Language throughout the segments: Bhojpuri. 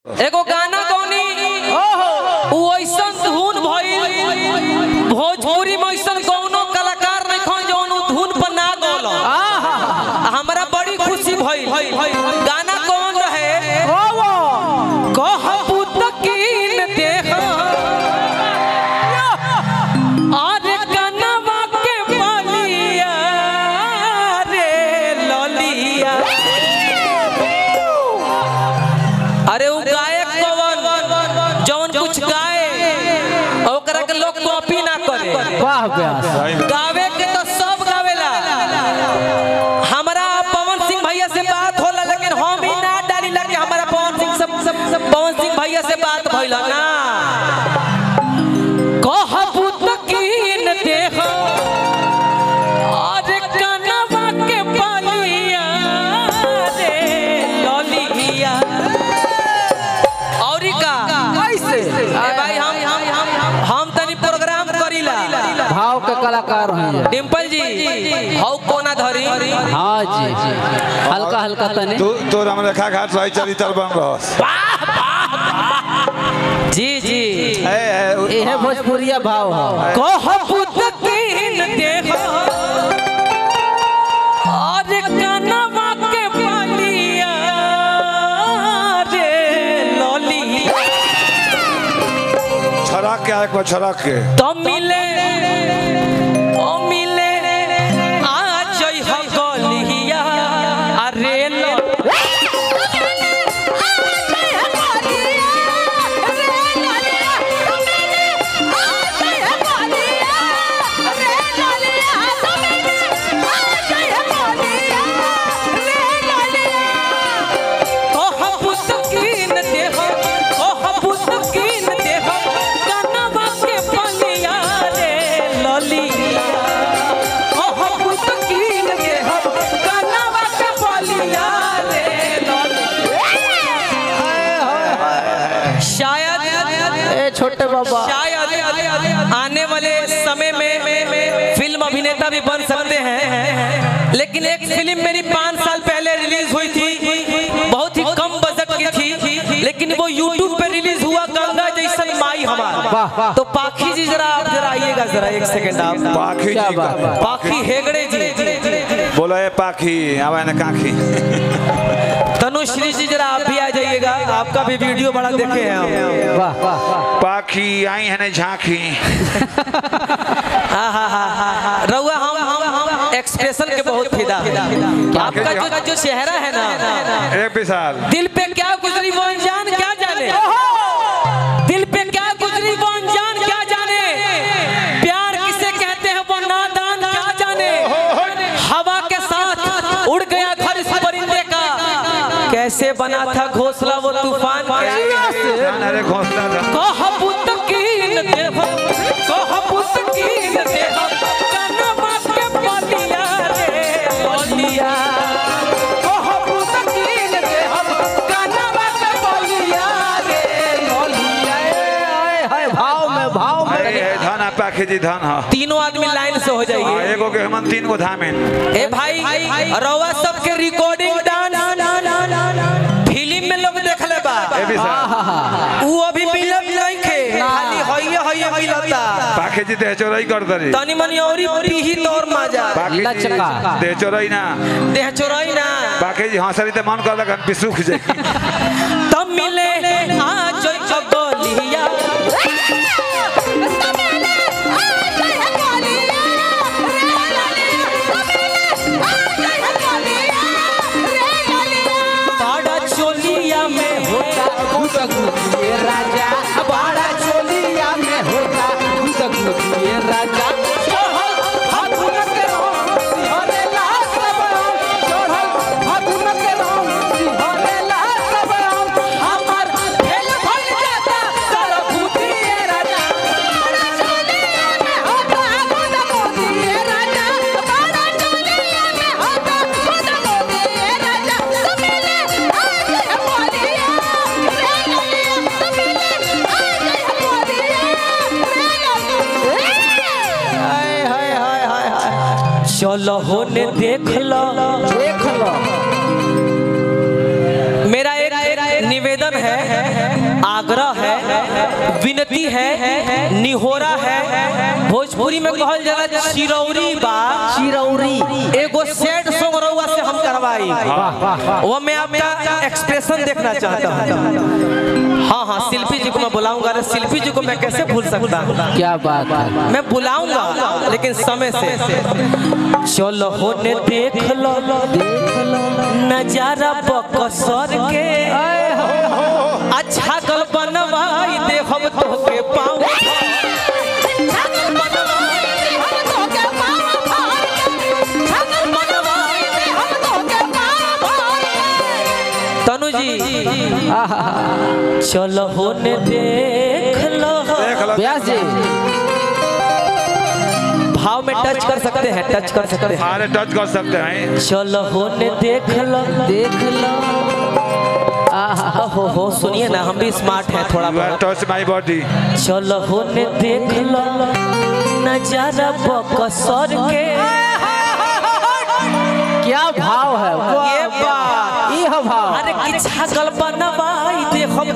एगो गाना गौनी ऐसा धुन भइल भोजपुरी में ऐसा कौनो कलाकार नहीं खन जौन धुन पर ना गौल। हमरा बड़ी खुशी भइल। गाना कौन रहे? कह पुत कीन देख अरे कनवा के बलिया रे ललिया। अरे वो गायक कौन जौन कुछ गाए ओकरा के लोग कॉपी ना करे। वाह गावे के तो सब गावेला। हमारा पवन सिंह भैया से बात होला लेकिन हम ही ना डाली लगे। हमारा पवन सिंह भैया से बात भइल ना। कह पुत कीन देख अरे कनवा के बलिया रे ललिया। और का कैसे भाई हम तनी प्रोग्राम करीला भाव के कलाकार हैं। डिम्पल जी हाउ कोना धरी। हाँ जी हल्का हल्का तने तो हम रेखा घाट रही चरित्र बन रहस। जी जी ये है भोजपुरिया भाव है। कह पुत कीन देख अरे कनवा के बलिया रे ललिया। छड़क के एक बार छड़क के तो मिले आ जई ह गलिया अरे छोटे बाबा शायद आने वाले समय में फिल्म अभिनेता भी बन सकते हैं। लेकिन एक फिल्म मेरी 5 साल पहले रिलीज हुई थी, बहुत ही कम बजट की थी, लेकिन वो YouTube पे रिलीज हुआ गंगा जैसन माई हमार। तो पाखी जी जरा आइएगा जरा एक सेकंड आप। पाखी जी पाखी हेगड़े जी बोलो ये पाखी आवा ना काखी। तनुश्री जी जरा आप भी आ जाइएगा, आपका भी वीडियो बड़ा देखे हैं हम। वाह पाखी आई है ना झांकी। रउआ हम एक्सप्रेशन के बहुत फिदा। आपका जो चेहरा है ना एक विशाल दिल पे क्या गुजरी वो अनजान क्या जाने। दिल पे क्या गुजरी वो अनजान क्या जाने। प्यार किसे कहते हैं वो नादान क्या जाने। हवा के साथ उड़ गया घर इस परिंदे का, कैसे बना था घोंसला वो तूफान अरे घोंसला कह पुत कीन देख कह पुत कीन देख कनवा के बलिया रे बलिया। कह पुत कीन देख कनवा के बलिया रे बलिया। है भाव में धन है पाखी जी धन है। तीनों आदमी लाइन से हो जाइए। एगो के हम 3 गो धामें। ए भाई रवा सबके रिकॉर्डिंग डांस फिल्म में लोग देखले बा। वो अभी मिलत नहीं खे खाली हइये मिलता। पाखी जी देह चोरई कर दरी तनी मनी औरी पीही तोर मजा। पाखी जी देह चोरई ना पाखी जी हंसरी ते मन कर लगन पिसुख जाई। तब मिले आ जई गलिया बड़ा चोलिया में होता ये राजा बड़ा चोलिया में होता ये राजा। चलो होने देख लो। मेरा एक निवेदन है, आग्रह है, विनती है, निहोरा है, भोजपुरी में कहल जाला चिरौरी बा, चिरौरी एगो सैड सॉन्ग रहुआ से हम करवाई, वो मैं आपका एक्सप्रेशन देखना चाहता हूँ। हाँ हाँ, शिल्पी जी को मैं बुलाऊंगा। अरे शिल्पी जी को मैं कैसे भूल सकता हूँ? क्या बात है, मैं बुलाऊंगा लेकिन समय से। चलो होने देख लो नजारा बकसर के, अच्छा गल बनवाई दे हम तो के पाऊं, तनु जी। चलो होने देख लो व्यास जी, भाव में टच कर सकते हैं, टच कर सकते हैं, अरे टच कर सकते हैं। चलो होने देख लो, देख लो। हो सुनिए ना, हम भी स्मार्ट हैं थोड़ा बहुत। टच माय बॉडी। चलो होने देख लो नजारा बकसर के। क्या भाव है ये बात, ये भाव। अरे किछा गल बनवाई दे हम,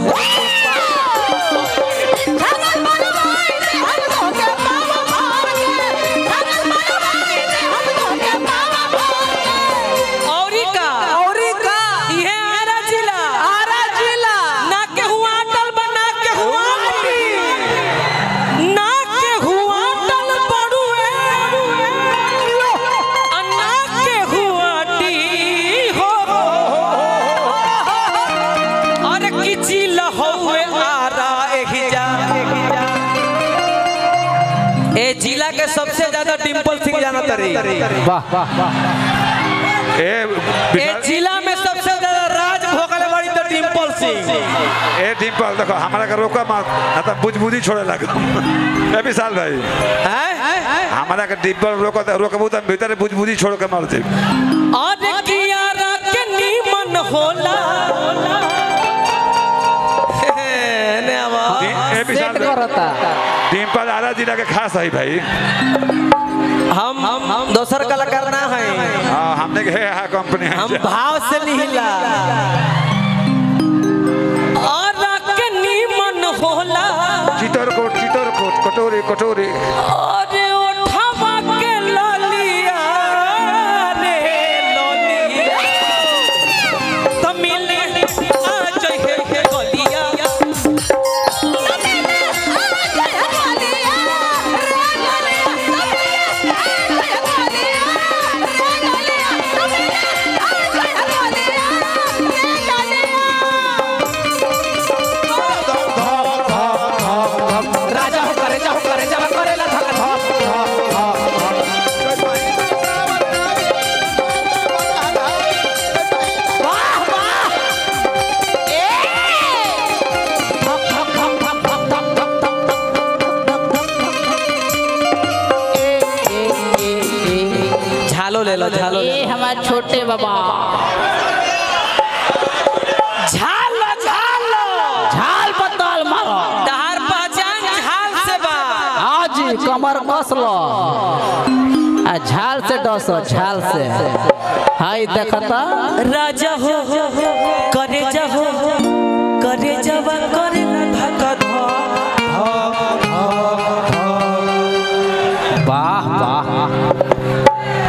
जिला के सबसे ज्यादा डिम्पल सिंह जाना तरी। वाह वाह वाह। ए जिला में सबसे ज्यादा राज भोगले वाली तो डिम्पल सिंह। ए डिम्पल देखो हमारा का रोका मत, ना तो बुझबुझी छोड़े लगा। ए विशाल भाई, हमारा का डिम्पल रोकबू तो भीतर बुझबुझी छोड़ के मर जाए। अरे कियारा के नीमन होला, डिम्पल आरा जिला के खास है भाई। हम दोसर कलाकार ना है, हमने है कंपनी, हम भाव से लिहिला। आरा के नीमन होला, चितरकोट कटोरी कटोरी। अरे उठावा के ललिया रे ललिया, तमिल आ जाए के गलिया, ले लो झालो। ये हमारे छोटे बाबा झालो झालो, झाल पताल मारो, तहार पहचान झाल से बा। आज कमर कस लो, झाल से डसो, झाल से। हाय देखता राजा हो करे जा हो, करे जवा करे धक ध। वाह वाह,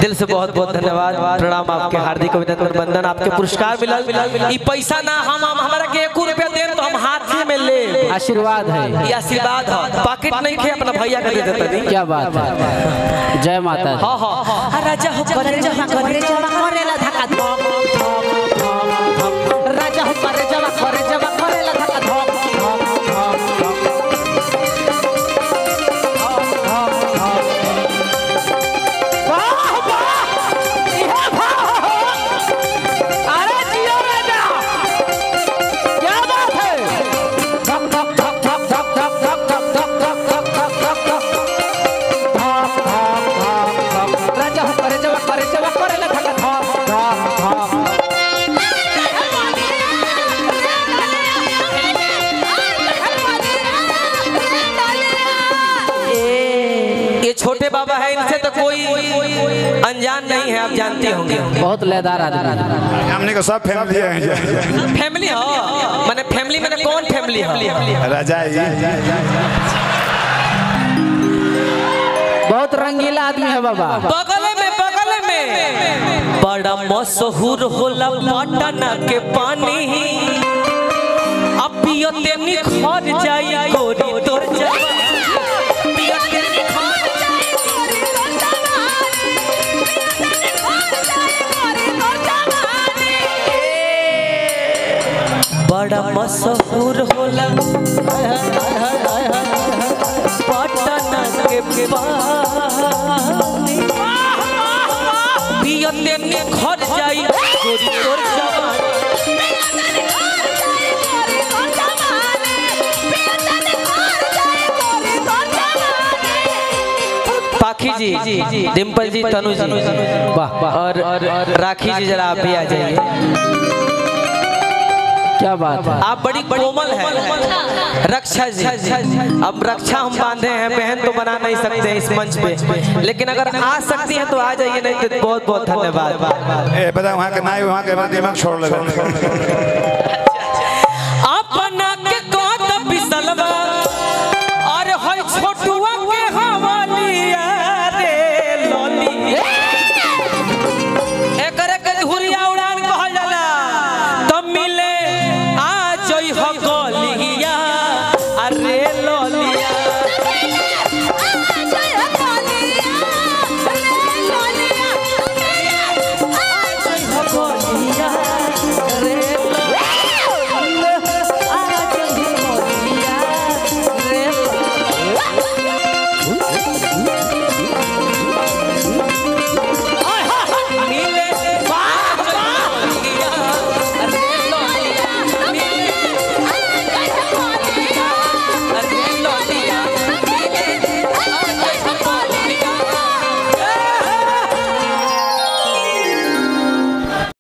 दिल से बहुत बहुत धन्यवाद, प्रणाम, आपके हार्दिक अभिनंदन, वंदन। आपके पुरस्कार मिला, ये पैसा ना हम हमारा के 1 रुपया दे तो हम हाथ में ले, आशीर्वाद है, ये आशीर्वाद है। पॉकेट नहीं खे, अपना भैया का दे देता दी। क्या बात है, जय माता। हाँ हाँ, राजा हो करे जवा करेला धक्का ध, राजा हो करे जवा करेला धक्का ध। छोटे बाबा है, इनसे तो कोई अनजान नहीं है, आप जानते होंगे। बहुत लयदार आदमी, हमने को सब फैमिली है, फैमिली हो, माने फैमिली फैमिली में कौन फैमिली है? राजा बहुत रंगीला आदमी है बाबा। बगल में बड़ा मशहूर होला पटना के पानी, अब पियते निखर जाई गोरी तोर जवानी। बड़ा मशहूर होला पटना के पानी, पियते निखर जाई गोरी तोर जवानी। पाखी जी, डिम्पल जी, तनु जी और राखी जी, जरा आप भी आ जाइए। क्या बात है, आप बड़ी कोमल है। रक्षा जी, अब रक्षा हम बांधे हैं, बहन तो बना नहीं सकते इस मंच पे, लेकिन अगर आ सकती हैं तो आ जाइए, नहीं तो बहुत बहुत धन्यवाद। बता वहाँ के ना वहाँ के दिमाग छोड़ लगा।